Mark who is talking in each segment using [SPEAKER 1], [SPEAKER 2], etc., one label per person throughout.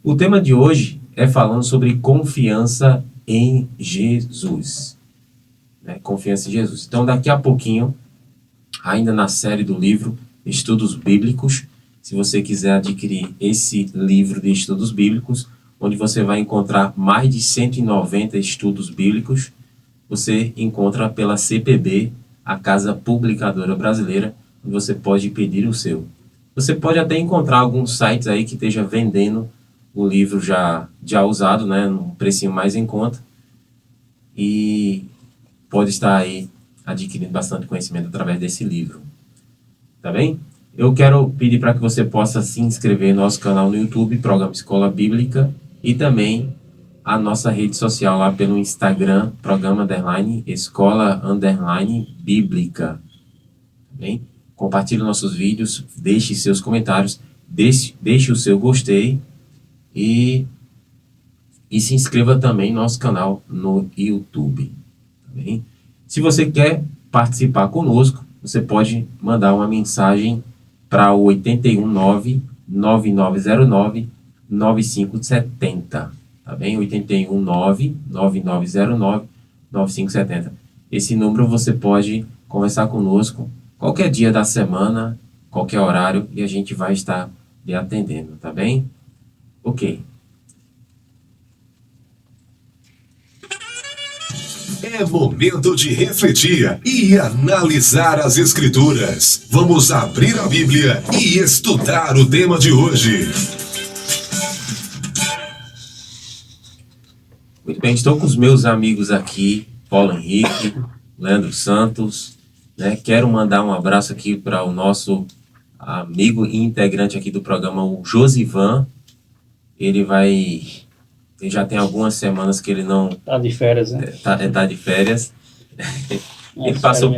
[SPEAKER 1] O tema de hoje é falando sobre confiança em Jesus, né? Confiança em Jesus. Então, daqui a pouquinho, ainda na série do livro Estudos Bíblicos, se você quiser adquirir esse livro de estudos bíblicos, onde você vai encontrar mais de 190 estudos bíblicos, você encontra pela CPB, a Casa Publicadora Brasileira, onde você pode pedir o seu. Você pode até encontrar alguns sites aí que esteja vendendo o livro já usado, né, num precinho mais em conta, e pode estar aí adquirindo bastante conhecimento através desse livro. Tá bem? Eu quero pedir para que você possa se inscrever no nosso canal no YouTube, Programa Escola Bíblica, e também a nossa rede social lá pelo Instagram, Programa Escola Bíblica. Tá bem? Compartilhe nossos vídeos, deixe seus comentários, deixe o seu gostei e se inscreva também no nosso canal no YouTube. Tá bem? Se você quer participar conosco, você pode mandar uma mensagem para o 819-9909-9570. Tá bem? 819-9909-9570. Esse número você pode conversar conosco qualquer dia da semana, qualquer horário, e a gente vai estar lhe atendendo, tá bem? Ok.
[SPEAKER 2] É momento de refletir e analisar as Escrituras. Vamos abrir a Bíblia e estudar o tema de hoje.
[SPEAKER 1] Muito bem, estou com os meus amigos aqui, Paulo Henrique, Leandro Santos, né? Quero mandar um abraço aqui para o nosso amigo e integrante aqui do programa, o Josivan. Ele já tem algumas semanas que ele não...
[SPEAKER 3] Tá de férias, né?
[SPEAKER 1] Tá de férias. Ele passou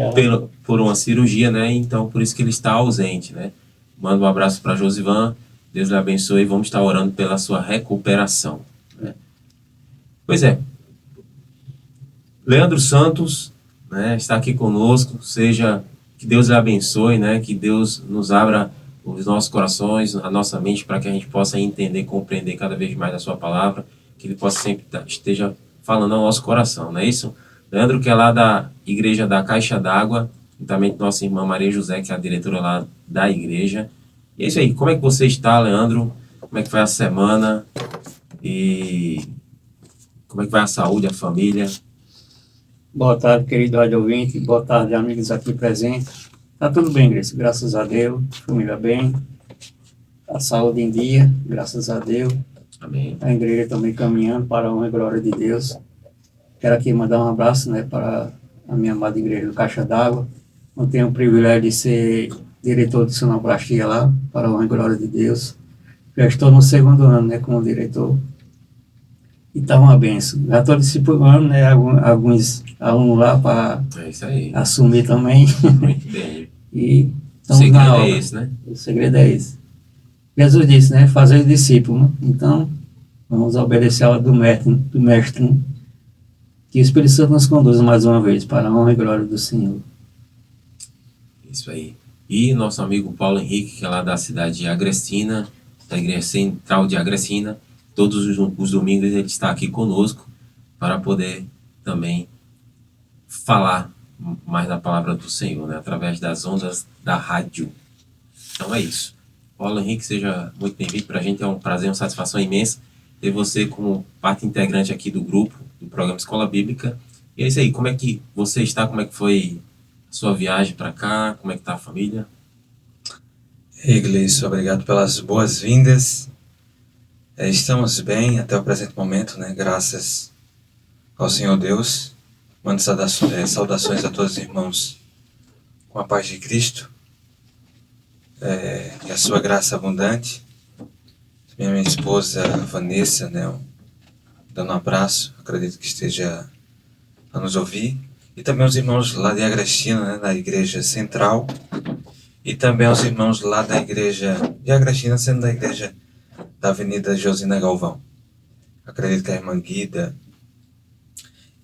[SPEAKER 1] por uma cirurgia, né? Então, por isso que ele está ausente, né? Mando um abraço para Josivan. Deus lhe abençoe e vamos estar orando pela sua recuperação, né? Pois é. Leandro Santos, né, está aqui conosco. Que Deus lhe abençoe, né? Que Deus nos abra os nossos corações, a nossa mente, para que a gente possa entender, compreender cada vez mais a sua palavra, que ele possa sempre esteja falando ao nosso coração, não é isso? Leandro, que é lá da Igreja da Caixa d'Água, juntamente com nossa irmã Maria José, que é a diretora lá da igreja. E é isso aí. Como é que você está, Leandro? Como é que foi a semana? E como é que vai a saúde, a família?
[SPEAKER 3] Boa tarde, querido rádio ouvinte. Boa tarde, amigos aqui presentes. Tá tudo bem, Grace, graças a Deus. Família bem. A saúde em dia, graças a Deus.
[SPEAKER 1] Amém.
[SPEAKER 3] A igreja também caminhando para a honra e glória de Deus. Quero aqui mandar um abraço, né, para a minha amada igreja do Caixa d'Água. Eu tenho o privilégio de ser diretor de sonoplastia lá, para a honra e glória de Deus. Já estou no 2º ano, né, como diretor. E está uma benção. Já estou discipulando, né, alguns alunos lá para assumir também.
[SPEAKER 1] Muito bem.
[SPEAKER 3] E
[SPEAKER 1] o segredo é esse, né?
[SPEAKER 3] O segredo é esse. Jesus disse, né, fazer discípulo, né? Então, vamos obedecer a ordem do mestre, né? Que o Espírito Santo nos conduza mais uma vez para a honra e glória do Senhor.
[SPEAKER 1] Isso aí. E nosso amigo Paulo Henrique, que é lá da cidade de Agrestina, da Igreja Central de Agrestina, todos os domingos ele está aqui conosco para poder também falar mais da palavra do Senhor, né? Através das ondas da rádio. Então é isso. Paulo Henrique, seja muito bem-vindo. Para a gente é um prazer, uma satisfação imensa ter você como parte integrante aqui do grupo, do programa Escola Bíblica. E é isso aí. Como é que você está? Como é que foi a sua viagem para cá? Como é que está a família?
[SPEAKER 4] Ei, Gleison, obrigado pelas boas-vindas. Estamos bem até o presente momento, né? Graças ao Senhor Deus. Mando saudações a todos os irmãos com a paz de Cristo e a sua graça abundante. Minha esposa Vanessa, né? Dando um abraço, acredito que esteja a nos ouvir. E também os irmãos lá de Agrestina, né? Da Igreja Central. E também os irmãos lá da Igreja de Agrestina, sendo da Igreja da Avenida Josina Galvão. Acredito que a irmã Guida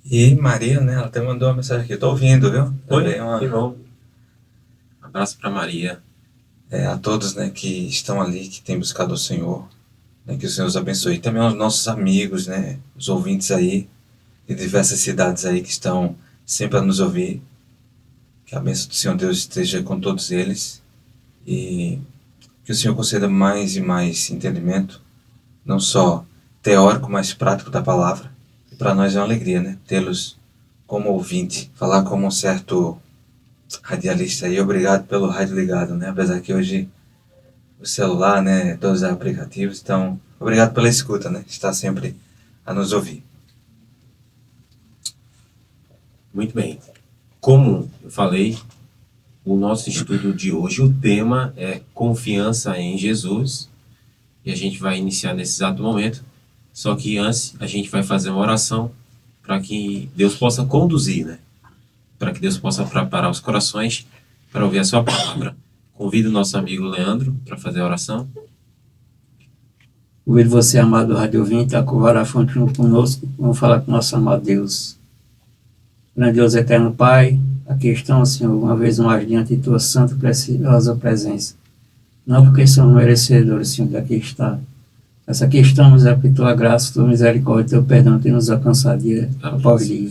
[SPEAKER 4] e Maria, né? Ela até mandou uma mensagem aqui. Eu tô ouvindo, viu?
[SPEAKER 1] Oi, que bom. Abraço para Maria.
[SPEAKER 4] A todos, né, que estão ali, que têm buscado o Senhor. né? Que o Senhor os abençoe. E também aos nossos amigos, né? Os ouvintes aí, de diversas cidades aí que estão sempre a nos ouvir. Que a bênção do Senhor Deus esteja com todos eles. E que o Senhor conceda mais e mais entendimento, não só teórico, mas prático da palavra. E para nós é uma alegria, né? Tê-los como ouvinte, falar como um certo radialista aí. Obrigado pelo rádio ligado, né? Apesar que hoje o celular, né? Todos os aplicativos. Então, obrigado pela escuta, né? Está sempre a nos ouvir.
[SPEAKER 1] Muito bem. Como eu falei, o nosso estudo de hoje, o tema é confiança em Jesus. E a gente vai iniciar nesse exato momento. Só que antes a gente vai fazer uma oração para que Deus possa conduzir, né? Para que Deus possa preparar os corações para ouvir a sua palavra. Convido o nosso amigo Leandro para fazer a oração.
[SPEAKER 3] Convido você, amado rádio ouvinte, a curvar a fonte conosco. Vamos falar com o nosso amado Deus. Grandioso eterno Pai, aqui estamos, Senhor, uma vez mais diante de tua santa e preciosa presença. Não porque somos merecedores, Senhor, daqui está. Mas aqui estamos é por tua graça, tua misericórdia, teu perdão tem nos alcançado dia após dia.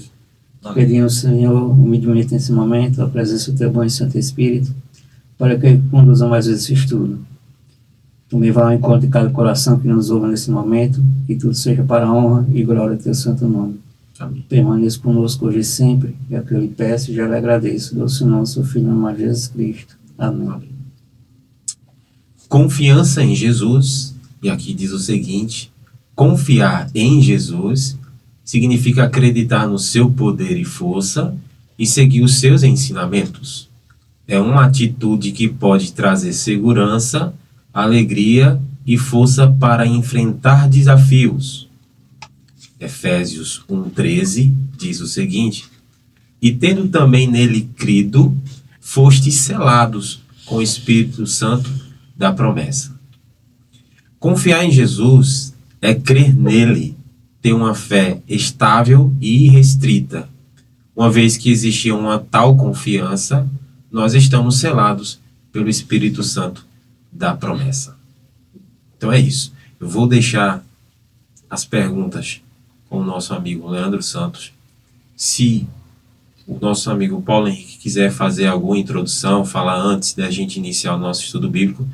[SPEAKER 3] Pedimos, Senhor, humildemente nesse momento, a presença do teu bom e santo Espírito, para que conduza mais esse estudo. Tu me vá ao encontro de cada coração que nos ouve nesse momento, que tudo seja para a honra e glória do teu santo nome.
[SPEAKER 1] Amém.
[SPEAKER 3] Permaneça conosco hoje e sempre, é o que eu lhe peço e já lhe agradeço. Doce nome, seu Filho amado Jesus Cristo. Amém.
[SPEAKER 1] Confiança em Jesus, e aqui diz o seguinte: confiar em Jesus significa acreditar no seu poder e força e seguir os seus ensinamentos. É uma atitude que pode trazer segurança, alegria e força para enfrentar desafios. Efésios 1,13 diz o seguinte: e tendo também nele crido, fostes selados com o Espírito Santo da promessa. Confiar em Jesus é crer nele, ter uma fé estável e irrestrita. Uma vez que existia uma tal confiança, nós estamos selados pelo Espírito Santo da promessa. Então é isso. Eu vou deixar as perguntas com o nosso amigo Leandro Santos. Se o nosso amigo Paulo Henrique quiser fazer alguma introdução, falar antes da gente iniciar o nosso estudo bíblico,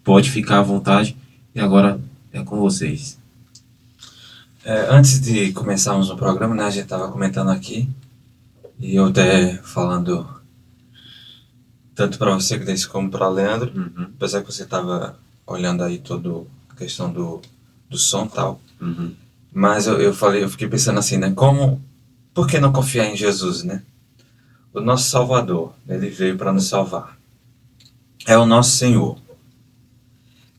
[SPEAKER 1] pode ficar à vontade. E agora é com vocês.
[SPEAKER 4] Antes de começarmos o programa, né, a gente estava comentando aqui, e eu até falando tanto para você, Gleice, como para Leandro, apesar que você estava olhando aí toda a questão do som e tal, mas eu fiquei pensando assim, né, por que não confiar em Jesus, né? O nosso Salvador, ele veio para nos salvar. É o nosso Senhor.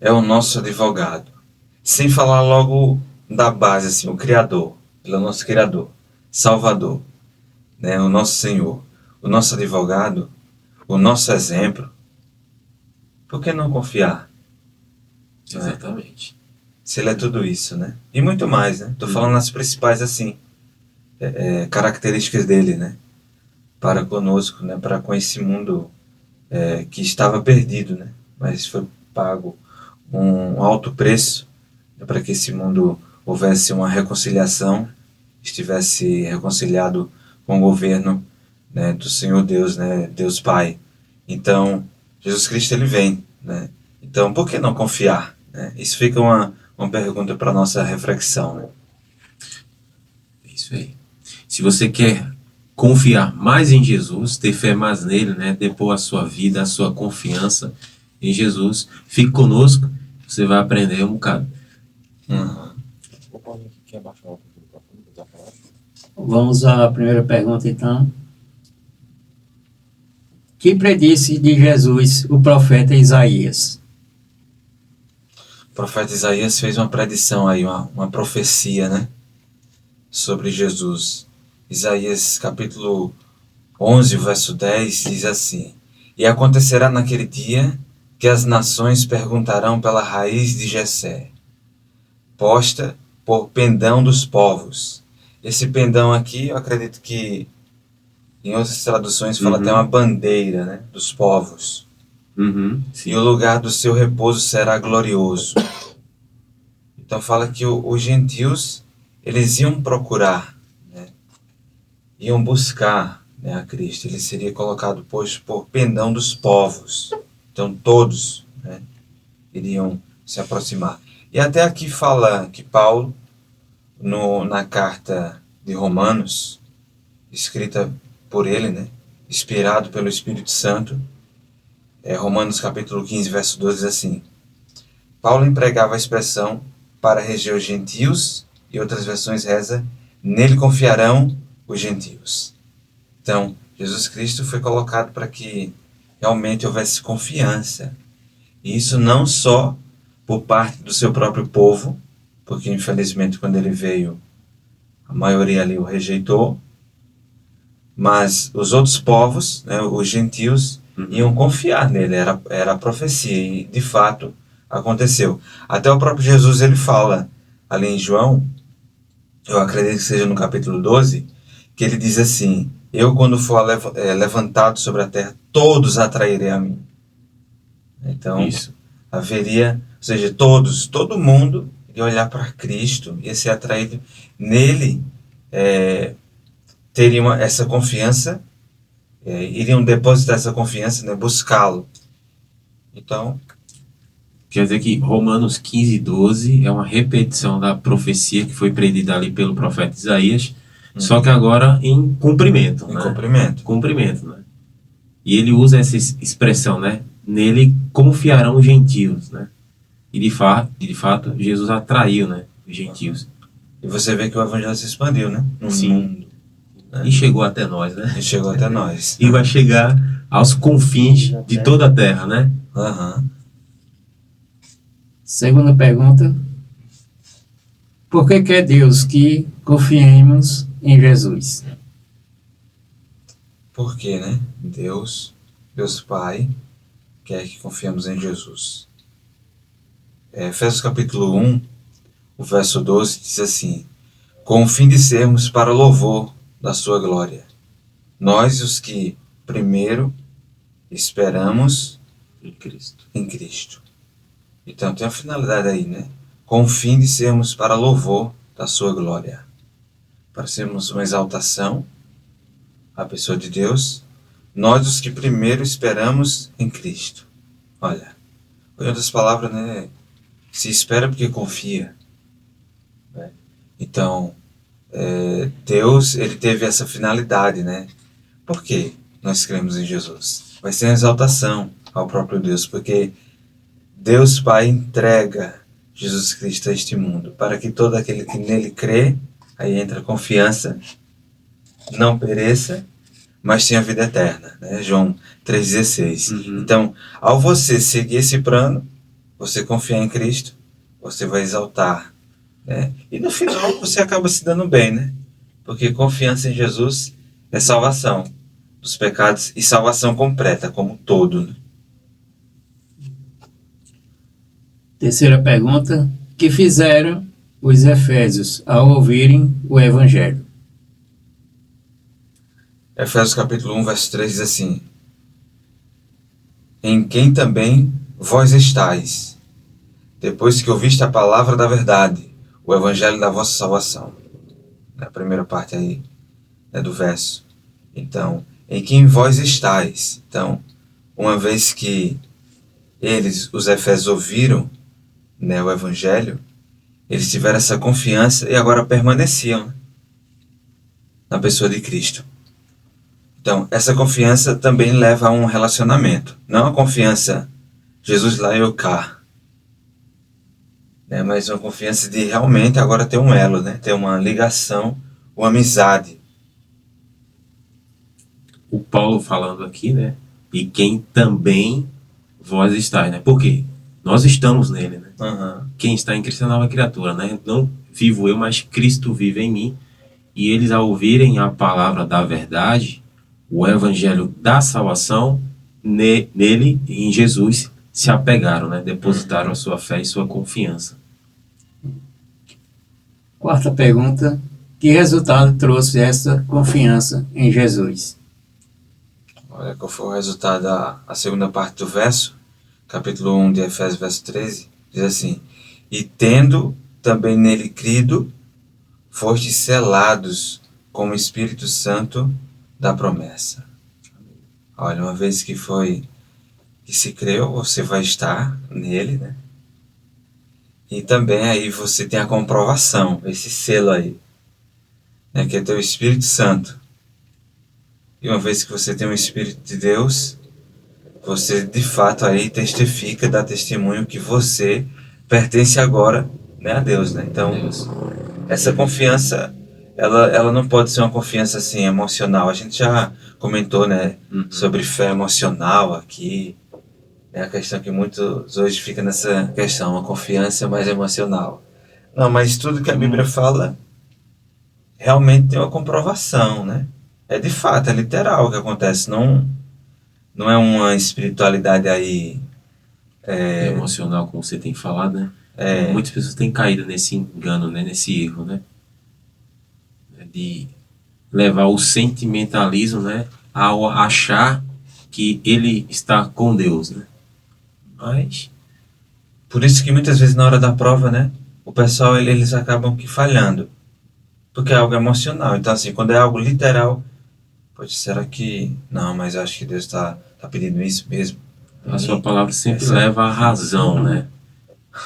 [SPEAKER 4] É o nosso advogado. Sem falar logo da base, assim, o Criador. Ele é o nosso Criador. Salvador. Né? O nosso Senhor. O nosso advogado. O nosso exemplo. Por que não confiar?
[SPEAKER 1] Exatamente.
[SPEAKER 4] Se ele é tudo isso, né? E muito mais, né? Tô falando nas principais, assim, características dele, né? Para conosco, né? Para com esse mundo que estava perdido, né? Mas foi pago um alto preço, né, para que esse mundo houvesse uma reconciliação, estivesse reconciliado com o governo, né, do Senhor Deus, né, Deus Pai. Então, Jesus Cristo, ele vem, né? Então, por que não confiar? Né? Isso fica uma pergunta para nossa reflexão, né?
[SPEAKER 1] É isso aí. Se você quer confiar mais em Jesus, ter fé mais nele, né, depor a sua vida, a sua confiança em Jesus, fique conosco, você vai aprender um bocado.
[SPEAKER 3] Vamos à primeira pergunta, então. Que predisse de Jesus o profeta Isaías?
[SPEAKER 4] O profeta Isaías fez uma predição aí, uma profecia, né, sobre Jesus. Isaías capítulo 11, verso 10, diz assim: e acontecerá naquele dia que as nações perguntarão pela raiz de Jessé, posta por pendão dos povos. Esse pendão aqui, eu acredito que em outras traduções fala até uma bandeira, né, dos povos.
[SPEAKER 1] Sim.
[SPEAKER 4] E o lugar do seu repouso será glorioso. Então fala que os gentios, eles iam procurar, né? Iam buscar, né, a Cristo. Ele seria colocado, pois, por pendão dos povos. Então todos, né, iriam se aproximar. E até aqui fala que Paulo, na carta de Romanos, escrita por ele, né, inspirado pelo Espírito Santo, Romanos capítulo 15, verso 12, diz assim: Paulo empregava a expressão para reger os gentios, e outras versões reza: nele confiarão os gentios. Então, Jesus Cristo foi colocado para que realmente houvesse confiança. E isso não só por parte do seu próprio povo, porque infelizmente quando ele veio, a maioria ali o rejeitou, mas os outros povos, né, os gentios, iam confiar nele, era a profecia, e de fato aconteceu. Até o próprio Jesus, ele fala ali em João, eu acredito que seja no capítulo 12, que ele diz assim: eu, quando for levantado sobre a terra, todos atrairei a mim. Então,
[SPEAKER 1] Isso.
[SPEAKER 4] haveria, ou seja, todo mundo iria olhar para Cristo, ia ser atraído nele, teriam essa confiança, iriam depositar essa confiança, né, buscá-lo. Então,
[SPEAKER 1] Quer dizer que Romanos 15, 12 é uma repetição da profecia que foi predita ali pelo profeta Isaías, só que agora em cumprimento.
[SPEAKER 4] em
[SPEAKER 1] né?
[SPEAKER 4] cumprimento.
[SPEAKER 1] Cumprimento, né? E ele usa essa expressão, né? Nele confiarão os gentios, né? E de fato, Jesus atraiu, né, os gentios.
[SPEAKER 4] E você vê que o evangelho se expandiu, né? No
[SPEAKER 1] Sim.
[SPEAKER 4] mundo.
[SPEAKER 1] E chegou até nós, né?
[SPEAKER 4] E chegou até nós.
[SPEAKER 1] E vai chegar aos confins de toda a terra, né?
[SPEAKER 4] Aham.
[SPEAKER 3] Segunda pergunta: por que quer Deus que confiemos em Jesus?
[SPEAKER 4] Por quê, né? Deus Pai, quer que confiemos em Jesus. Efésios capítulo 1, o verso 12 diz assim: com o fim de sermos para louvor da sua glória, nós os que primeiro esperamos
[SPEAKER 1] Em Cristo.
[SPEAKER 4] em Cristo. Então tem a finalidade aí, né? Com o fim de sermos para louvor da sua glória, para sermos uma exaltação à pessoa de Deus, nós os que primeiro esperamos em Cristo. Olha, em outras palavras, né? Se espera porque confia. Né? Então, Deus, ele teve essa finalidade, né? Por que nós cremos em Jesus? Vai ser uma exaltação ao próprio Deus, porque Deus Pai entrega Jesus Cristo a este mundo, para que todo aquele que nele crê, aí entra a confiança, não pereça, mas tenha vida eterna, né? João 3,16. Então, ao você seguir esse plano, você confiar em Cristo, você vai exaltar, né? E no final você acaba se dando bem, né? Porque confiança em Jesus é salvação dos pecados e salvação completa, como um todo, né?
[SPEAKER 3] Terceira pergunta: que fizeram os efésios ao ouvirem o Evangelho?
[SPEAKER 4] Efésios capítulo 1, verso 3 diz assim: em quem também vós estáis, depois que ouviste a palavra da verdade, o evangelho da vossa salvação. Na primeira parte aí, né, do verso. Então, em quem vós estáis. Então, uma vez que eles, os efésios, ouviram, né, o evangelho, eles tiveram essa confiança e agora permaneciam, né, na pessoa de Cristo. Então, essa confiança também leva a um relacionamento. Não a confiança, Jesus lá e eu cá. Mas uma confiança de realmente agora ter um elo, né? Ter uma ligação, uma amizade.
[SPEAKER 1] O Paulo falando aqui, né? E quem também vós estáis, né? Por quê? Nós estamos nele, né?
[SPEAKER 4] Uhum.
[SPEAKER 1] Quem está em Cristo é nova criatura, né? Não vivo eu, mas Cristo vive em mim. E eles, ao ouvirem a palavra da verdade, o evangelho da salvação, nele, em Jesus, se apegaram, né? Depositaram a sua fé e sua confiança.
[SPEAKER 3] Quarta pergunta: que resultado trouxe essa confiança em Jesus?
[SPEAKER 4] Olha qual foi o resultado. A segunda parte do verso, capítulo 1 de Efésios, verso 13, diz assim: e tendo também nele crido, fostes selados com o Espírito Santo da promessa. Olha, uma vez que se creu, você vai estar nele, né? E também aí você tem a comprovação, esse selo aí, né, que é teu Espírito Santo. E uma vez que você tem o Espírito de Deus, você de fato aí testifica, dá testemunho que você pertence agora, né, a Deus, né? Então,
[SPEAKER 1] Deus.
[SPEAKER 4] essa confiança, ela não pode ser uma confiança assim emocional. A gente já comentou, né, sobre fé emocional aqui. É a questão que muitos hoje fica nessa questão, uma confiança mais emocional. Não, mas tudo que a Bíblia fala realmente tem uma comprovação, né? É de fato, é literal o que acontece. Não é uma espiritualidade aí...
[SPEAKER 1] Emocional, como você tem falado, né? Muitas pessoas têm caído nesse engano, né? Nesse erro, né? De levar o sentimentalismo, né? Ao achar que ele está com Deus, né? Mas...
[SPEAKER 4] Por isso que muitas vezes na hora da prova, né? O pessoal, eles acabam que falhando. Porque é algo emocional. Então assim, quando é algo literal... Poxa, será que... Não, mas eu acho que Deus está pedindo isso mesmo.
[SPEAKER 1] A sua palavra sempre leva à razão, né?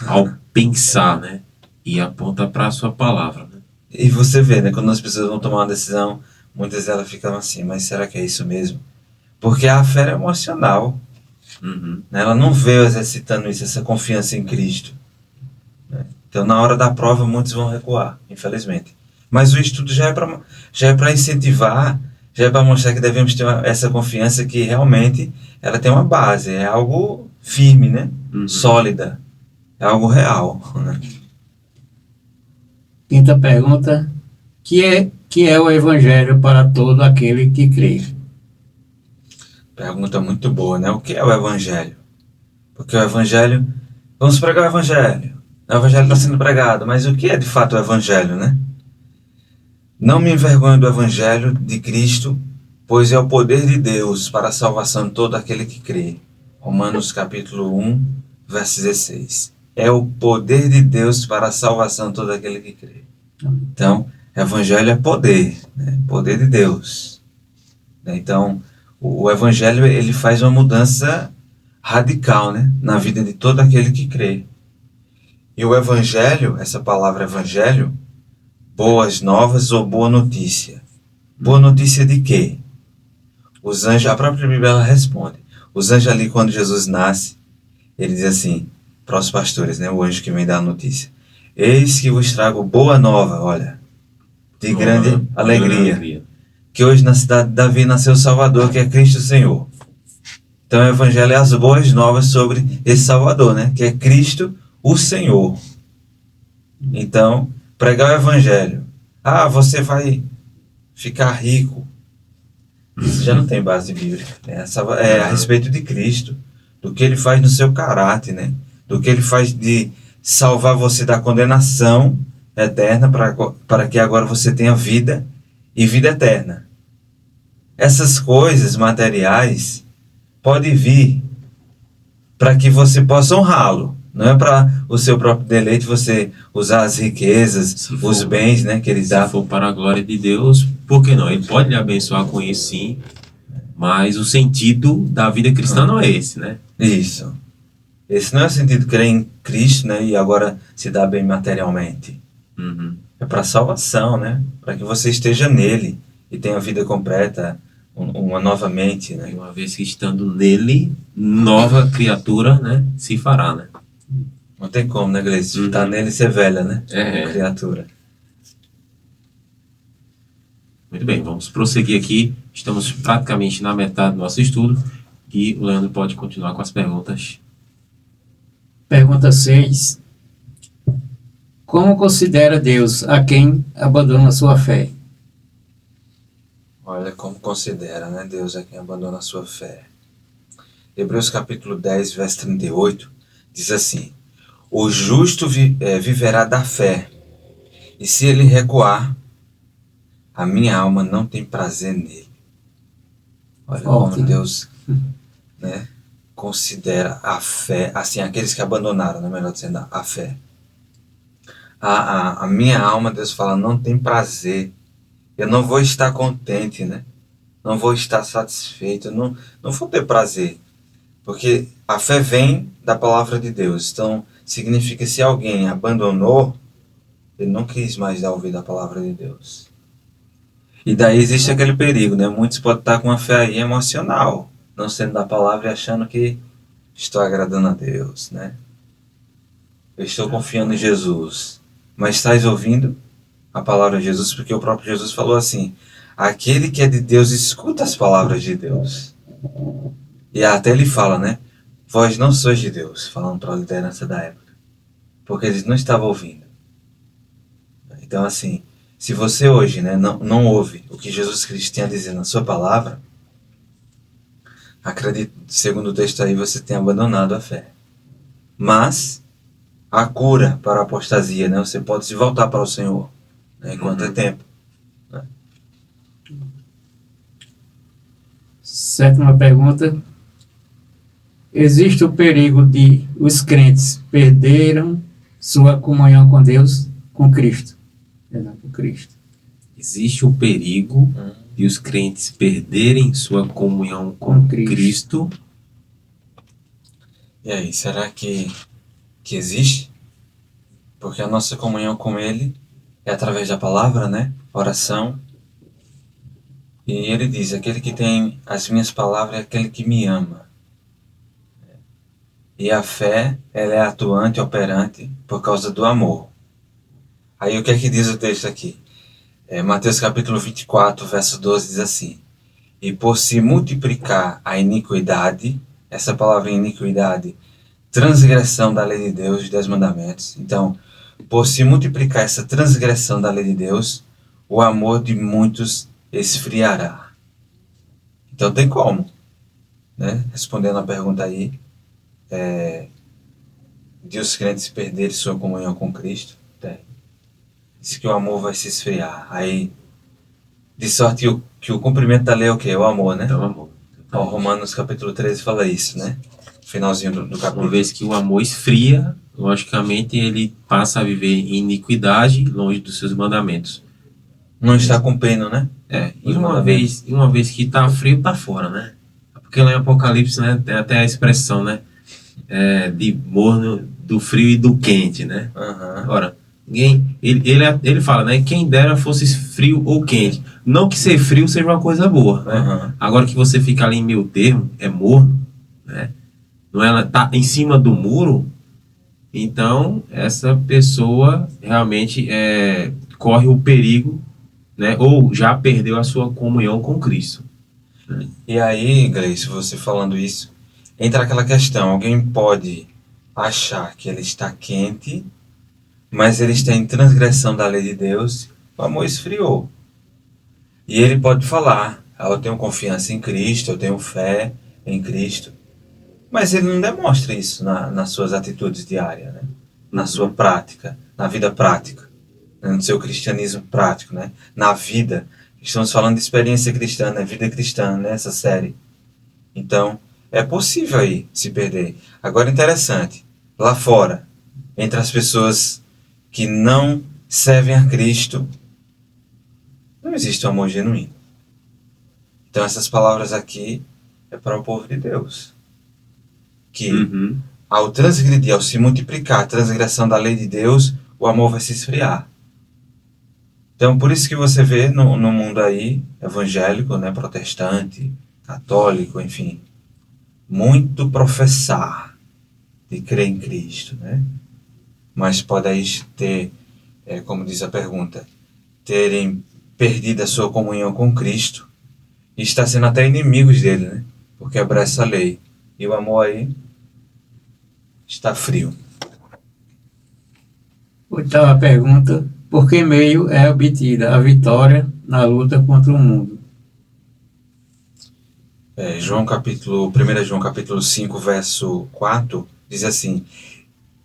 [SPEAKER 1] Ao pensar, né? E aponta para a sua palavra, né?
[SPEAKER 4] E você vê, né? Quando as pessoas vão tomar uma decisão, muitas delas ficam assim, mas será que é isso mesmo? Porque a fé é emocional. Né? Ela não veio exercitando isso, essa confiança em Cristo. Né? Então, na hora da prova, muitos vão recuar, infelizmente. Mas o estudo já é para incentivar, já é para mostrar que devemos ter essa confiança que realmente ela tem uma base, é algo firme, né? Sólida, é algo real. Né?
[SPEAKER 3] Quinta pergunta, que é o Evangelho para todo aquele que crê?
[SPEAKER 4] Pergunta muito boa, né? O que é o Evangelho? Porque o Evangelho... Vamos pregar o Evangelho. O Evangelho está sendo pregado, mas o que é de fato o Evangelho, né? Não me envergonho do Evangelho de Cristo, pois é o poder de Deus para a salvação de todo aquele que crê. Romanos capítulo 1, verso 16. É o poder de Deus para a salvação de todo aquele que crê. Então, Evangelho é poder, né? Poder de Deus. Então, o Evangelho ele faz uma mudança radical, né? Na vida de todo aquele que crê. E o Evangelho, essa palavra Evangelho, boas novas ou boa notícia. Boa notícia de quê? Os anjos, a própria Bíblia ela responde. Os anjos ali, quando Jesus nasce, ele diz assim, para os pastores, né? O anjo que vem dar a notícia. Eis que vos trago boa nova, olha, de grande alegria. Que hoje na cidade de Davi nasceu o Salvador, que é Cristo Senhor. Então o Evangelho é as boas novas sobre esse Salvador, né? Que é Cristo o Senhor. Então, pregar o Evangelho. Ah, você vai ficar rico. Isso já não tem base bíblica. Né? É a respeito de Cristo, do que Ele faz no seu caráter, né? Do que Ele faz de salvar você da condenação eterna para que agora você tenha vida e vida eterna. Essas coisas materiais podem vir para que você possa honrá-lo. Não é para o seu próprio deleite você usar as riquezas, os bens, né, que Ele dá.
[SPEAKER 1] Se for para a glória de Deus, por que não? Ele pode lhe abençoar com isso, sim. Mas o sentido da vida cristã não é esse, né?
[SPEAKER 4] Isso. Esse não é o sentido de crer em Cristo, né, e agora se dar bem materialmente. É para salvação, né? Para que você esteja nele e tenha vida completa, uma nova mente, né?
[SPEAKER 1] E uma vez que estando nele, nova criatura, né, se fará, né?
[SPEAKER 4] Não tem como, né, Gleice? Estar nele e ser velha, né?
[SPEAKER 1] É.
[SPEAKER 4] Criatura.
[SPEAKER 1] Muito bem, vamos prosseguir aqui. Estamos praticamente na metade do nosso estudo e o Leandro pode continuar com as perguntas.
[SPEAKER 3] Pergunta 6. Como considera Deus a quem abandona sua fé?
[SPEAKER 4] Olha como considera, né, Deus a quem abandona a sua fé. Hebreus capítulo 10, verso 38, diz assim: o justo viverá da fé, e se ele recuar, a minha alma não tem prazer nele. Olha como Deus, né, considera a fé, assim, aqueles que abandonaram, né, melhor dizendo, a fé. A minha alma, Deus fala, não tem prazer. Eu não vou estar contente, né? Não vou estar satisfeito, não vou ter prazer. Porque a fé vem da palavra de Deus. Então, significa que se alguém abandonou, ele não quis mais dar ouvido à palavra de Deus. E daí existe aquele perigo, né? Muitos podem estar com uma fé aí emocional, não sendo da palavra e achando que estou agradando a Deus, né? Eu estou confiando em Jesus. Mas estás ouvindo a palavra de Jesus? Porque o próprio Jesus falou assim: aquele que é de Deus escuta as palavras de Deus. E até ele fala, né? Vós não sois de Deus, falando para a liderança da época. Porque eles não estavam ouvindo. Então, assim, se você hoje, né, não ouve o que Jesus Cristo tem a dizer na sua palavra, acredito, segundo o texto aí, você tem abandonado a fé. Mas a cura para a apostasia, né? Você pode se voltar para o Senhor, né, enquanto é tempo. Né?
[SPEAKER 3] Sétima pergunta. Existe o perigo de os crentes perderam sua comunhão com Deus, com Cristo? Com Cristo.
[SPEAKER 1] Existe o perigo de os crentes perderem sua comunhão com Cristo.
[SPEAKER 4] E aí, será que existe? Porque a nossa comunhão com Ele é através da palavra, né? Oração. E Ele diz, aquele que tem as minhas palavras é aquele que me ama. E a fé, ela é atuante, operante, por causa do amor. Aí o que é que diz o texto aqui? Mateus capítulo 24, verso 12 diz assim: e por se multiplicar a iniquidade, essa palavra iniquidade, transgressão da lei de Deus, os 10 mandamentos. Então, por se multiplicar essa transgressão da lei de Deus, o amor de muitos esfriará. Então tem como, né? Respondendo a pergunta aí, de os crentes perderem sua comunhão com Cristo, tem. Diz que o amor vai se esfriar. Aí, de sorte que o cumprimento da lei é o quê? O amor, né?
[SPEAKER 1] É o amor.
[SPEAKER 4] Então, Romanos capítulo 13 fala isso, né? Finalzinho do capítulo.
[SPEAKER 1] Uma vez que o amor esfria, logicamente ele passa a viver em iniquidade, longe dos seus mandamentos.
[SPEAKER 4] Não está cumprindo, né?
[SPEAKER 1] E uma vez que está frio, está fora, né? Porque lá em Apocalipse, né, tem até a expressão, né? De morno, do frio e do quente, né?
[SPEAKER 4] Uhum.
[SPEAKER 1] Ora, ele fala, né? Quem dera fosse frio ou quente. Não que ser frio seja uma coisa boa, né?
[SPEAKER 4] Uhum.
[SPEAKER 1] Agora que você fica ali em meio termo, é morno, né? Não, ela tá em cima do muro, então essa pessoa realmente corre o perigo, né? Ou já perdeu a sua comunhão com Cristo.
[SPEAKER 4] E aí, Gleice, você falando isso, entra aquela questão, alguém pode achar que ele está quente, mas ele está em transgressão da lei de Deus, o amor esfriou. E ele pode falar, eu tenho confiança em Cristo, eu tenho fé em Cristo, mas ele não demonstra isso nas suas atitudes diárias, né? Na sua prática, na vida prática, né? No seu cristianismo prático, né? Na vida. Estamos falando de experiência cristã, né? Vida cristã, nessa série. Então, é possível aí se perder. Agora, interessante, lá fora, entre as pessoas que não servem a Cristo, não existe um amor genuíno. Então, essas palavras aqui é para o povo de Deus. Que ao transgredir, ao se multiplicar a transgressão da lei de Deus, o amor vai se esfriar. Então, por isso que você vê no mundo aí, evangélico, né, protestante, católico, enfim, muito professar de crer em Cristo, né? Mas pode aí ter, como diz a pergunta, terem perdido a sua comunhão com Cristo e estar sendo até inimigos dele, né? Por quebrar essa lei. E o amor aí está frio.
[SPEAKER 3] Oitava pergunta. Por que meio é obtida a vitória na luta contra o mundo?
[SPEAKER 4] 1 João capítulo 5, verso 4, diz assim: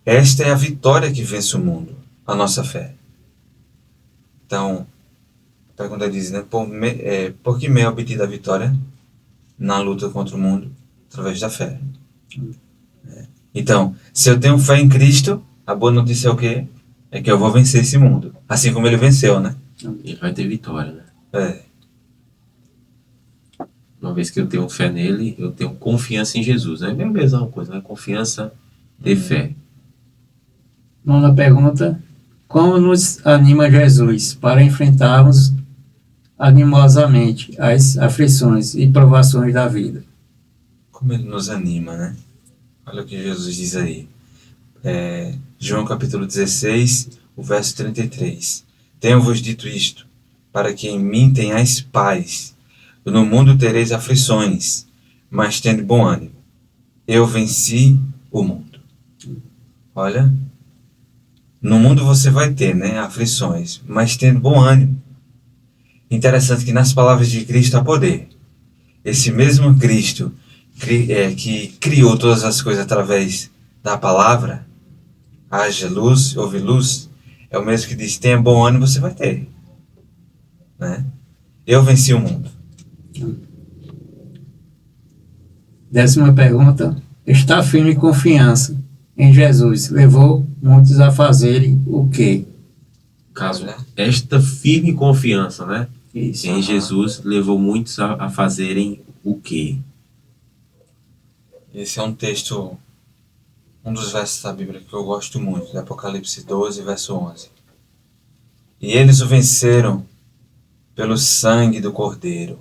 [SPEAKER 4] esta é a vitória que vence o mundo, a nossa fé. Então, a pergunta diz, né? Por que meio é obtida a vitória na luta contra o mundo? Através da fé. Então, se eu tenho fé em Cristo, a boa notícia é o quê? é que eu vou vencer esse mundo. Assim como ele venceu, né?
[SPEAKER 1] Ele vai ter vitória, né?
[SPEAKER 4] É.
[SPEAKER 1] Uma vez que eu tenho fé nele, eu tenho confiança em Jesus. Né? É a mesma coisa, né? Confiança de fé.
[SPEAKER 3] Nona pergunta: como nos anima Jesus para enfrentarmos animosamente as aflições e provações da vida?
[SPEAKER 4] Como ele nos anima, né? Olha o que Jesus diz aí. João capítulo 16, o verso 33. Tenho-vos dito isto, para que em mim tenhais paz. No mundo tereis aflições, mas tende bom ânimo. Eu venci o mundo. Olha, no mundo você vai ter, né, aflições, mas tendo bom ânimo. Interessante que nas palavras de Cristo há poder. Esse mesmo Cristo que criou todas as coisas através da palavra, haja luz, houve luz, é o mesmo que diz, tenha bom ânimo, você vai ter. Né? Eu venci o mundo.
[SPEAKER 3] 10ª pergunta: está firme e confiança em Jesus levou muitos a fazerem o quê?
[SPEAKER 1] Caso esta firme confiança, né?
[SPEAKER 3] Isso.
[SPEAKER 1] Em Jesus levou muitos a fazerem o quê?
[SPEAKER 4] Esse é um texto, um dos versos da Bíblia que eu gosto muito, de Apocalipse 12, verso 11. E eles o venceram pelo sangue do Cordeiro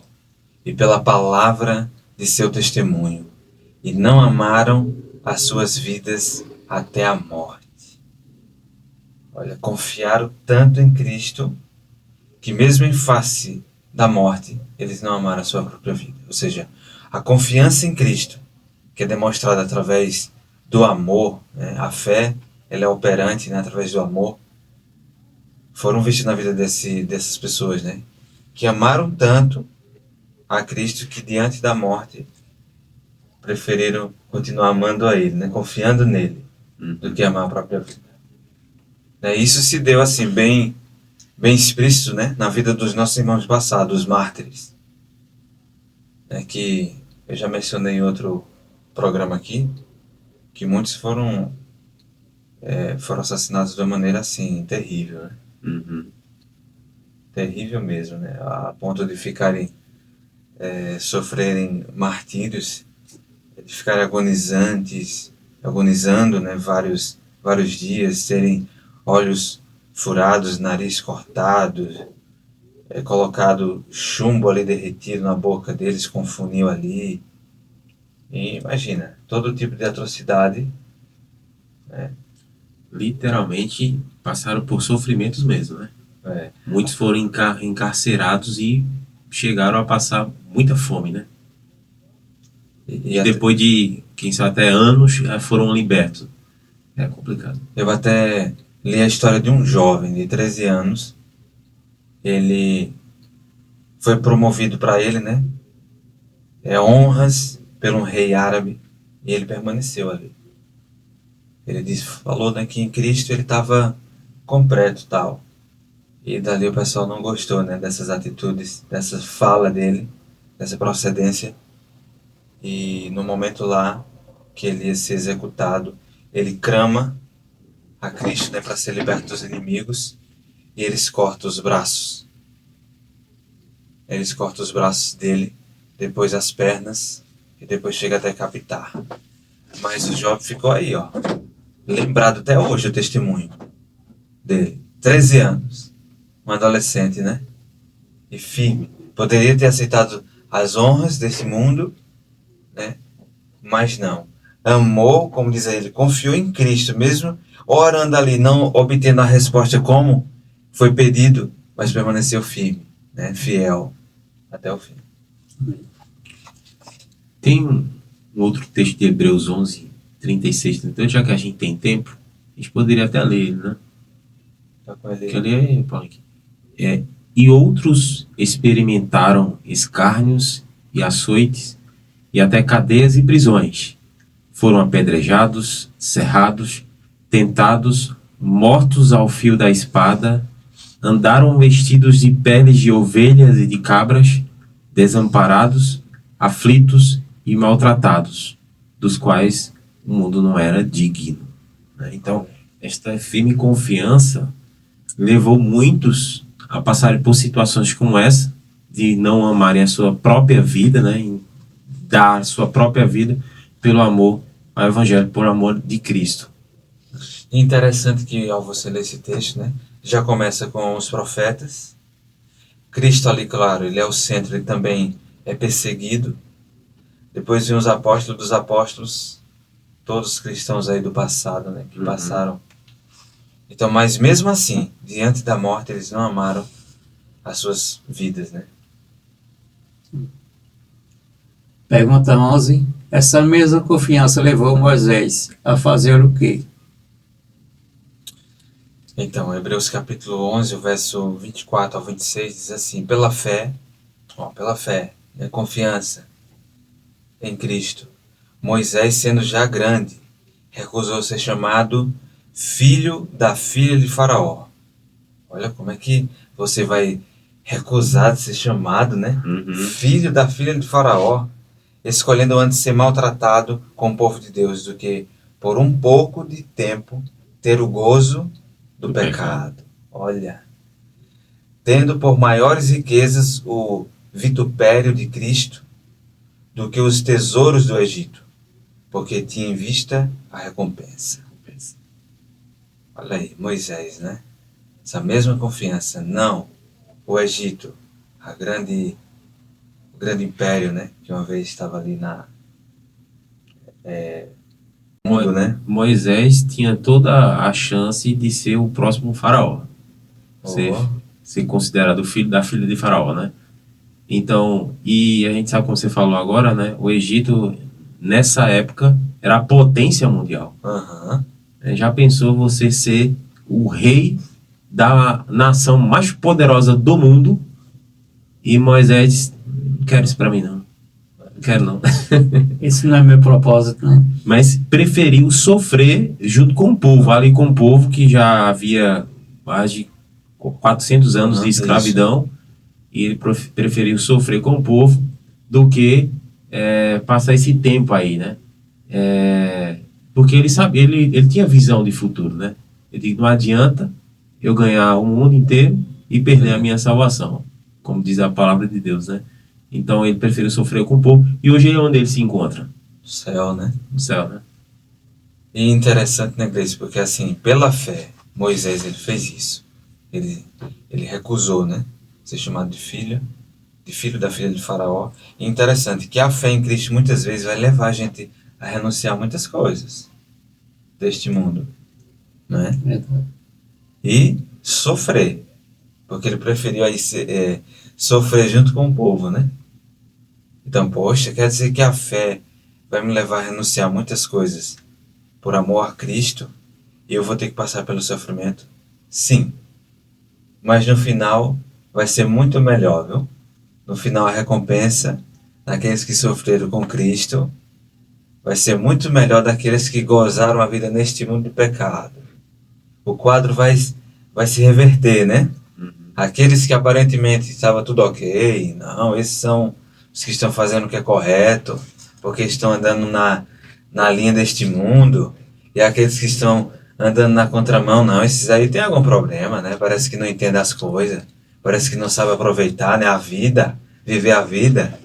[SPEAKER 4] e pela palavra de seu testemunho, e não amaram as suas vidas até a morte. Olha, confiaram tanto em Cristo que mesmo em face da morte, eles não amaram a sua própria vida. Ou seja, a confiança em Cristo, que é demonstrada através do amor, né? A fé, ela é operante, né? Através do amor, foram vistos na vida dessas pessoas, né? Que amaram tanto a Cristo que diante da morte preferiram continuar amando a Ele, né? Confiando nele, do que amar a própria vida. Isso se deu assim bem explícito, né? Na vida dos nossos irmãos passados, os mártires, que eu já mencionei em outro programa aqui, que muitos foram assassinados de uma maneira assim terrível, né? Terrível mesmo, né? A ponto de ficarem sofrerem martírios, de ficarem agonizando, né? vários dias, terem olhos furados, nariz cortado, colocado chumbo ali derretido na boca deles com funil ali. E imagina, todo tipo de atrocidade.
[SPEAKER 1] Literalmente passaram por sofrimentos mesmo, né? Muitos foram encarcerados e chegaram a passar muita fome, né? E depois de, quem sabe, até anos, foram libertos. É complicado.
[SPEAKER 4] Eu até li a história de um jovem de 13 anos. Ele foi promovido para ele, né? Honras pelo rei árabe, e ele permaneceu ali. Ele falou, né, que em Cristo ele estava completo, tal. E dali o pessoal não gostou, né, dessas atitudes, dessa fala dele, dessa procedência. E no momento lá que ele ia ser executado, ele clama a Cristo, né, para ser liberto dos inimigos, e eles cortam os braços. Eles cortam os braços dele, depois as pernas, e depois chega a decapitar. Mas o jovem ficou aí, ó, lembrado até hoje o testemunho dele. 13 anos, um adolescente, né? E firme. Poderia ter aceitado as honras desse mundo, né? Mas não. Amou, como diz ele, confiou em Cristo, mesmo orando ali, não obtendo a resposta como foi pedido, mas permaneceu firme, né? Fiel até o fim.
[SPEAKER 1] Tem um outro texto de Hebreus 11, 36, 38, já que a gente tem tempo, a gente poderia até ler ele, né? Quer ler, Paulo? E outros experimentaram escárnios e açoites, e até cadeias e prisões. Foram apedrejados, cerrados, tentados, mortos ao fio da espada, andaram vestidos de peles de ovelhas e de cabras, desamparados, aflitos e maltratados, dos quais o mundo não era digno. Então, esta firme confiança levou muitos a passarem por situações como essa, de não amarem a sua própria vida, né, em dar a sua própria vida pelo amor ao Evangelho, por amor de Cristo.
[SPEAKER 4] Interessante que ao você ler esse texto, né, já começa com os profetas. Cristo ali, claro, ele é o centro, ele também é perseguido. Depois vem os apóstolos dos apóstolos, todos os cristãos aí do passado, né, que passaram. Então, mas mesmo assim, diante da morte, eles não amaram as suas vidas, né?
[SPEAKER 3] Pergunta 11. Essa mesma confiança levou Moisés a fazer o quê?
[SPEAKER 4] Então, Hebreus capítulo 11, o verso 24 ao 26 diz assim: pela fé, e a confiança em Cristo, Moisés, sendo já grande, recusou ser chamado filho da filha de Faraó. Olha como é que você vai recusar de ser chamado, né? Filho da filha de Faraó, escolhendo antes ser maltratado com o povo de Deus do que, por um pouco de tempo, ter o gozo do pecado. Olha, tendo por maiores riquezas o vitupério de Cristo do que os tesouros do Egito, porque tinha em vista a recompensa. Olha aí, Moisés, né? Essa mesma confiança. Não, o Egito, o grande império, né? Que uma vez estava ali no mundo, né?
[SPEAKER 1] Moisés tinha toda a chance de ser o próximo faraó. Ser considerado o filho da filha de Faraó, né? Então, e a gente sabe, como você falou agora, né? O Egito, nessa época, era a potência mundial. Já pensou você ser o rei da nação mais poderosa do mundo e Moisés, não quero isso pra mim não. Não quero não.
[SPEAKER 3] Esse não é meu propósito, né?
[SPEAKER 1] Mas preferiu sofrer junto com o povo, ali com o povo que já havia mais de 400 anos de escravidão, e ele preferiu sofrer com o povo do que passar esse tempo aí, né? Porque ele sabia, ele tinha visão de futuro, né? Ele disse, não adianta eu ganhar o mundo inteiro e perder a minha salvação, como diz a palavra de Deus, né? Então ele preferiu sofrer com o povo, e hoje é onde ele se encontra?
[SPEAKER 4] No céu, né?
[SPEAKER 1] No céu, né?
[SPEAKER 4] E interessante, né, Gleice? Porque assim, pela fé, Moisés, ele fez isso. Ele recusou, né? Ser chamado de filho da filha de Faraó. E interessante que a fé em Cristo muitas vezes vai levar a gente a renunciar a muitas coisas deste mundo, né? E sofrer, porque ele preferiu aí sofrer junto com o povo, né? Então, poxa, quer dizer que a fé vai me levar a renunciar a muitas coisas por amor a Cristo e eu vou ter que passar pelo sofrimento? Sim. Mas no final vai ser muito melhor, viu? No final a recompensa daqueles que sofreram com Cristo vai ser muito melhor daqueles que gozaram a vida neste mundo de pecado. O quadro vai se reverter, né? Aqueles que aparentemente estava tudo ok, não, esses são os que estão fazendo o que é correto, porque estão andando na linha deste mundo, e aqueles que estão andando na contramão, não, esses aí tem algum problema, né? Parece que não entendem as coisas, parece que não sabe aproveitar, né, a vida, viver a vida.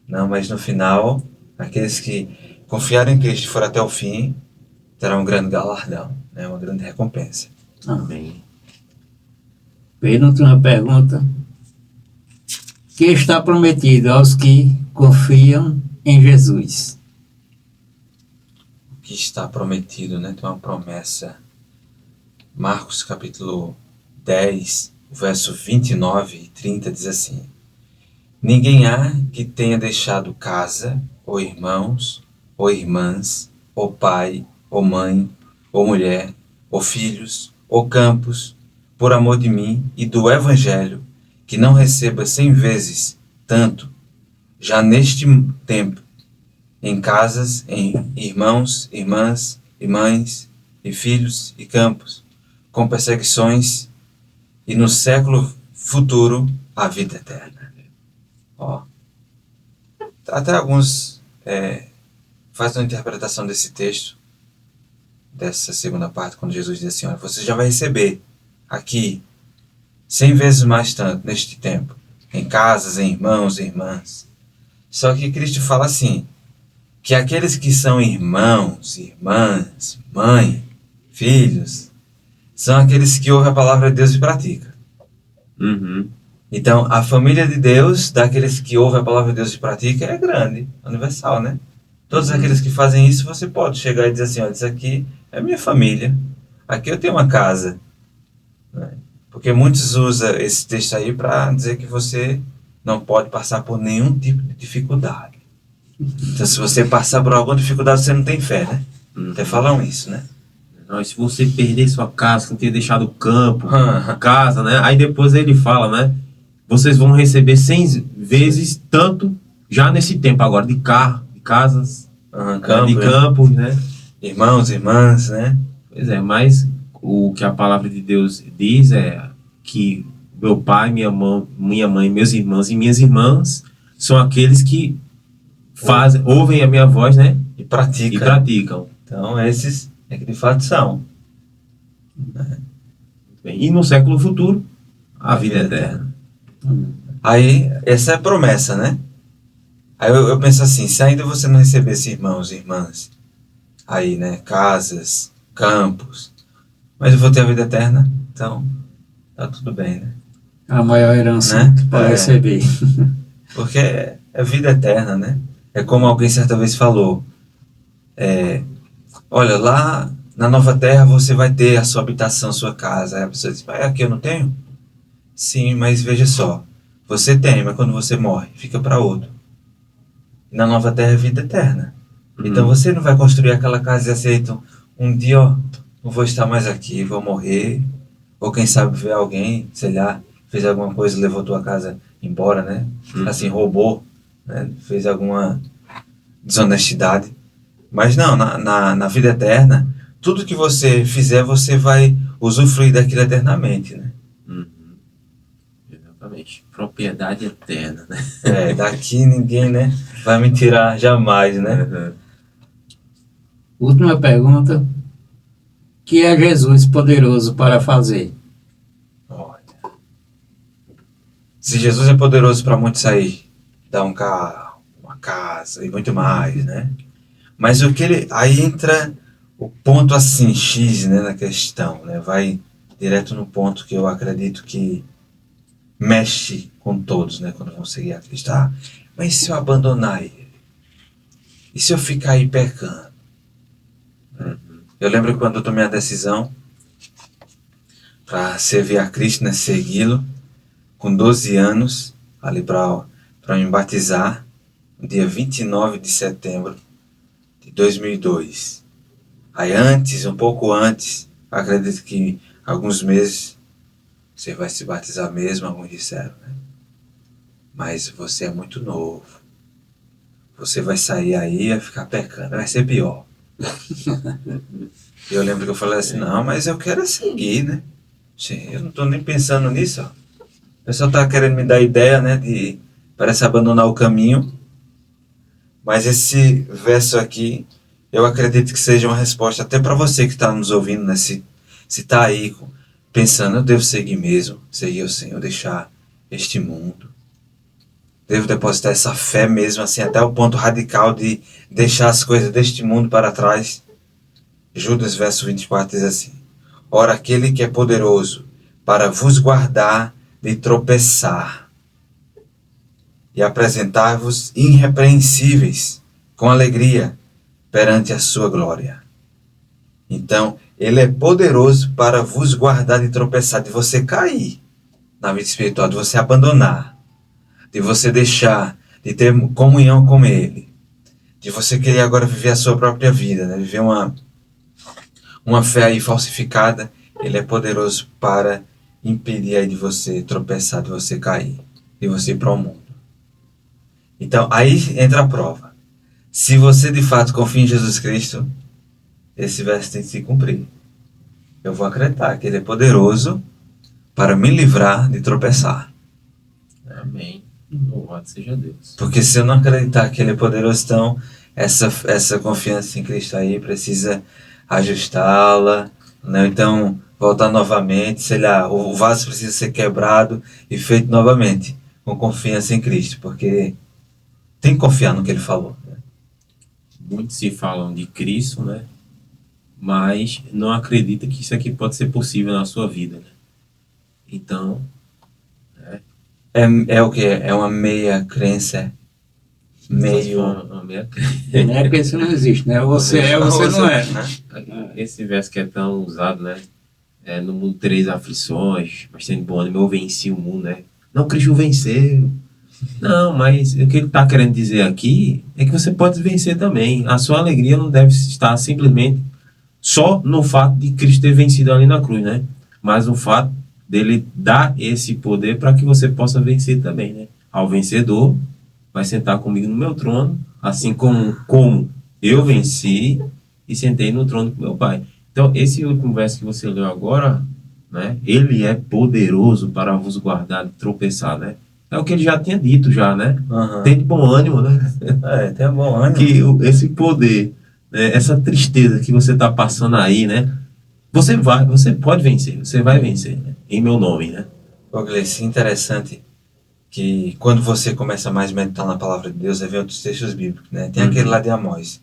[SPEAKER 4] Não, mas no final, aqueles que confiaram em Cristo e foram até o fim, terão um grande galardão, né, uma grande recompensa.
[SPEAKER 3] Amém. Penúltima pergunta. Que está prometido aos que confiam em Jesus?
[SPEAKER 4] O que está prometido, né? Tem uma promessa. Marcos capítulo 10, verso 29 e 30 diz assim: ninguém há que tenha deixado casa, ou irmãos, ou irmãs, ou pai, ou mãe, ou mulher, ou filhos, ou campos, por amor de mim e do Evangelho, que não receba 100 vezes tanto, já neste tempo, em casas, em irmãos, irmãs, e mães, e filhos, e campos, com perseguições, e no século futuro, a vida eterna. Ó, até alguns fazem uma interpretação desse texto dessa segunda parte, quando Jesus diz assim, olha, você já vai receber aqui 100 vezes mais tanto neste tempo, em casas, em irmãos e irmãs. Só que Cristo fala assim, que aqueles que são irmãos, irmãs, mãe, filhos, são aqueles que ouvem a palavra de Deus e praticam.
[SPEAKER 1] Uhum.
[SPEAKER 4] Então, a família de Deus, daqueles que ouvem a palavra de Deus e praticam, é grande, universal, né? Todos aqueles que fazem isso, você pode chegar e dizer assim, olha, isso aqui é minha família, aqui eu tenho uma casa. Né? Porque muitos usam esse texto aí para dizer que você não pode passar por nenhum tipo de dificuldade. Então, se você passar por alguma dificuldade, você não tem fé, né? Até falam isso, né?
[SPEAKER 1] Não, se você perder sua casa, não ter deixado o campo, casa, né? Aí depois ele fala, né? Vocês vão receber 100 vezes tanto já nesse tempo agora, de carro, de casas, de campos, né?
[SPEAKER 4] Irmãos, irmãs, né?
[SPEAKER 1] Pois é, mas o que a palavra de Deus diz é que meu pai, minha mãe, meus irmãos e minhas irmãs são aqueles que fazem, ouvem a minha voz, né?
[SPEAKER 4] E praticam.
[SPEAKER 1] E praticam.
[SPEAKER 4] Então, esses é que de fato são.
[SPEAKER 1] Bem, e no século futuro, a vida eterna.
[SPEAKER 4] Aí, essa é a promessa, né? Aí eu penso assim, se ainda você não recebesse irmãos e irmãs, aí, né? Casas, campos, mas eu vou ter a vida eterna, então tá tudo bem, né?
[SPEAKER 3] A maior herança,
[SPEAKER 4] Né?
[SPEAKER 3] para receber.
[SPEAKER 4] Porque é vida eterna, né? É como alguém certa vez falou, olha, lá na nova terra você vai ter a sua habitação, sua casa. Aí a pessoa diz, mas aqui eu não tenho? Sim, mas veja só, você tem, mas quando você morre, fica para outro. E na nova terra é vida eterna. Então você não vai construir aquela casa e aceita um dia, ó, não vou estar mais aqui, vou morrer. Ou quem sabe ver alguém, sei lá, fez alguma coisa e levou tua casa embora, né? Assim, roubou, né? Fez alguma desonestidade. Mas não, na vida eterna, tudo que você fizer, você vai usufruir daquilo eternamente, né?
[SPEAKER 1] Exatamente. Propriedade eterna, né?
[SPEAKER 4] Daqui ninguém, né, vai me tirar jamais, né?
[SPEAKER 3] Última pergunta. Que é Jesus poderoso para fazer?
[SPEAKER 4] Olha. Se Jesus é poderoso para muitos aí, dar um carro, uma casa e muito mais, né? Mas o que ele... Aí entra o ponto assim, X, né, na questão, né? Vai direto no ponto que eu acredito que mexe com todos, né? Quando vão seguir a Cristo. Ah, mas se eu abandonar ele? E se eu ficar aí pecando? Eu lembro quando eu tomei a decisão para servir a Cristo, né? Segui-lo, com 12 anos, ali para me batizar, no dia 29 de setembro de 2002. Aí antes, um pouco antes, acredito que alguns meses, você vai se batizar mesmo, alguns disseram, né? Mas você é muito novo. Você vai sair aí e vai ficar pecando, vai ser pior. E eu lembro que eu falei assim, não, mas eu quero seguir, né? Eu não estou nem pensando nisso, ó. O pessoal está querendo me dar ideia, né, de parece abandonar o caminho. Mas esse verso aqui, eu acredito que seja uma resposta até para você que está nos ouvindo, né? Se está aí pensando, eu devo seguir mesmo, seguir o Senhor, deixar este mundo. Devo depositar essa fé mesmo, assim, até o ponto radical de deixar as coisas deste mundo para trás. Judas, verso 24, diz assim, ora, aquele que é poderoso para vos guardar de tropeçar e apresentar-vos irrepreensíveis com alegria perante a sua glória. Então, ele é poderoso para vos guardar de tropeçar, de você cair na vida espiritual, de você abandonar, de você deixar de ter comunhão com ele, de você querer agora viver a sua própria vida, né? Viver uma fé aí falsificada. Ele é poderoso para impedir aí de você tropeçar, de você cair, de você ir para o mundo. Então, aí entra a prova. Se você de fato confia em Jesus Cristo, esse verso tem que se cumprir. Eu vou acreditar que ele é poderoso para me livrar de tropeçar.
[SPEAKER 1] Amém. Louvado seja Deus.
[SPEAKER 4] Porque se eu não acreditar que ele é poderoso, então essa confiança em Cristo aí precisa ajustá-la, né? Então, voltar novamente, sei lá, o vaso precisa ser quebrado e feito novamente, com confiança em Cristo, porque tem que confiar no que ele falou. Né?
[SPEAKER 1] Muitos se falam de Cristo, né? Mas não acredita que isso aqui pode ser possível na sua vida, né? Então,
[SPEAKER 4] É o que? É uma meia crença, meio...
[SPEAKER 1] uma meia...
[SPEAKER 3] Não é que isso não existe, né? Você é, você não é.
[SPEAKER 4] Né?
[SPEAKER 1] Esse verso que é tão usado, né? No mundo três aflições, mas tendo bom ânimo, eu venci o mundo, né? Não, Cristo venceu. Não, mas o que ele está querendo dizer aqui é que você pode vencer também. A sua alegria não deve estar simplesmente só no fato de Cristo ter vencido ali na cruz, né? Mas o fato dele dar esse poder para que você possa vencer também, né? Ao vencedor, vai sentar comigo no meu trono, assim como eu venci e sentei no trono do meu Pai. Então, esse último verso que você leu agora, né? Ele é poderoso para vos guardar de tropeçar, né? É o que ele já tinha dito já, né?
[SPEAKER 4] Uhum.
[SPEAKER 1] Tem de bom ânimo, né?
[SPEAKER 4] Tem bom ânimo.
[SPEAKER 1] Que esse poder, né? Essa tristeza que você está passando aí, né? Você pode vencer, você vai vencer, né? Em meu nome, né?
[SPEAKER 4] Ô, Gleice, interessante que quando você começa mais a meditar na palavra de Deus, aí vem outros textos bíblicos, né? Tem aquele lá de Amós.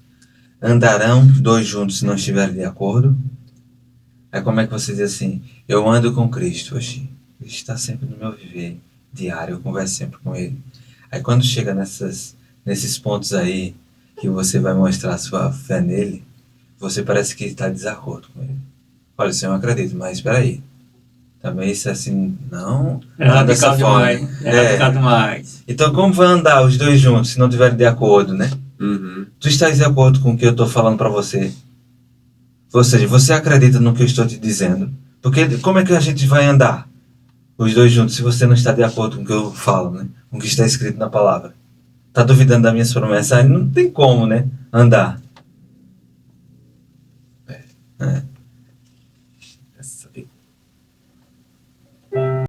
[SPEAKER 4] Andarão dois juntos se não estiverem de acordo? Aí como é que você diz assim? Eu ando com Cristo hoje. Cristo está sempre no meu viver diário, eu converso sempre com Ele. Aí quando chega nesses pontos aí, que você vai mostrar a sua fé nele, você parece que está em desacordo com Ele. Olha, eu não acredito, mas espera aí. Também isso assim, não
[SPEAKER 3] É
[SPEAKER 4] dessa
[SPEAKER 3] radical
[SPEAKER 4] forma.
[SPEAKER 3] demais. É radical demais.
[SPEAKER 4] Então como vai andar os dois juntos se não estiverem de acordo, né?
[SPEAKER 1] Uhum.
[SPEAKER 4] Tu estás de acordo com o que eu estou falando para você? Ou seja, você acredita no que eu estou te dizendo? Porque como é que a gente vai andar os dois juntos se você não está de acordo com o que eu falo, né? Com o que está escrito na palavra? Está duvidando das minhas promessas? Aí não tem como, né? Andar.